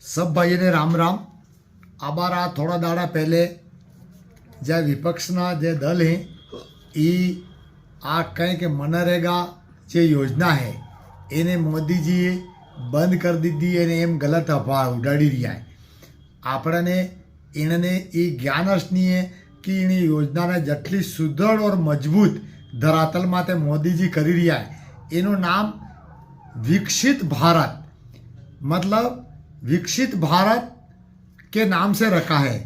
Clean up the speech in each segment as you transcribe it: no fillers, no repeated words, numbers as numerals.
सब भाई ने राम राम। आबार आ थोड़ा दाड़ा पहले जे विपक्षना जे दल है ई आ कहीं के मनरेगा जे योजना है એને મોદીજીએ બંધ કરી દીધી અને એમ ગલત અફવા ઉડાડી રહ્યા આપણને એણે એ જ્ઞાન જ નહીં है कि એની યોજનાને જેટલી સુદૃઢ और મજબૂત ધરાતલ માટે મોદીજી કરી રહ્યા એનું નામ विकसित भारत मतलब विकसित भारत के नाम से रखा है।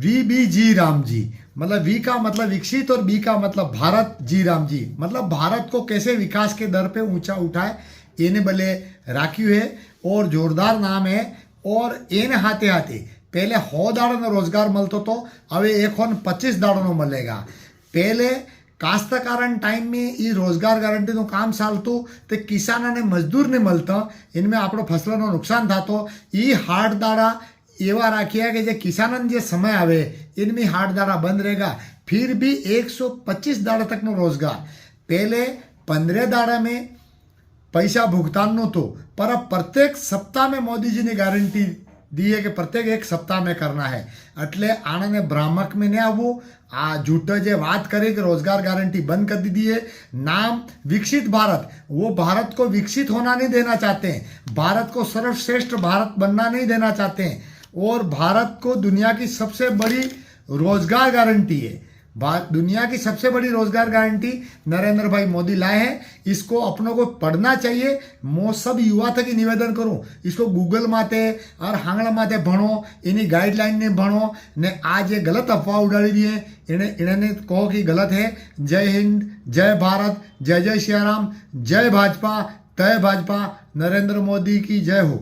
VBG राम जी मतलब वी का मतलब विकसित और बी का मतलब भारत जी राम जी मतलब भारत को कैसे विकास के दर पे ऊंचा उठाए एने भले राख्यू है और जोरदार नाम है। और एने हाथे हाथे पहले 100 दाड़ों रोजगार मलतो तो हवे 125 दाड़ों मलेगा। पहले कास्तकारण टाइम में ये रोजगार गारंटी નું કામ ચાલતું તે કિસાન અને મજદૂરને મળતા इनमें આપણો ફસલનો નુકસાન થતો એ હાડ દાડા એવા રાખ્યા કે જે કિસાનને જે સમય આવે इनमें हाड दाड़ा बंद रहेगा। फिर भी 125 दाड़ा तक नो रोजगार पहले 15 दाड़ा में पैसा भुगतान नो तो पर अब प्रत्येक सप्ताह में मोदी जी ने गारंटी दी है कि प्रत्येक एक सप्ताह में करना है। એટલે આને ભ્રામક में नहीं आवो आ झूठा जे बात करे कि रोजगार गारंटी बंद कर दी है। नाम विकसित भारत वो भारत को विकसित होना नहीं देना चाहते हैं, भारत को सर्वश्रेष्ठ भारत बनना नहीं देना चाहते हैं। और भारत को दुनिया की सबसे बड़ी रोजगार गारंटी है, दुनिया की सबसे बड़ी रोजगार गारंटी नरेंद्र भाई मोदी लाए हैं। इसको अपनों को पढ़ना चाहिए। मैं सब युवा तक ही निवेदन करूं इसको गूगल माते और हांगड़ा माते भणो इन्हीं गाइडलाइन ने भणो ने आज ये गलत अफवाह उड़ाड़ी दी है इन्हें कहो कि गलत है। जय हिंद, जय भारत, जय जय श्री राम, जय भाजपा, तय भाजपा, नरेंद्र मोदी की जय हो।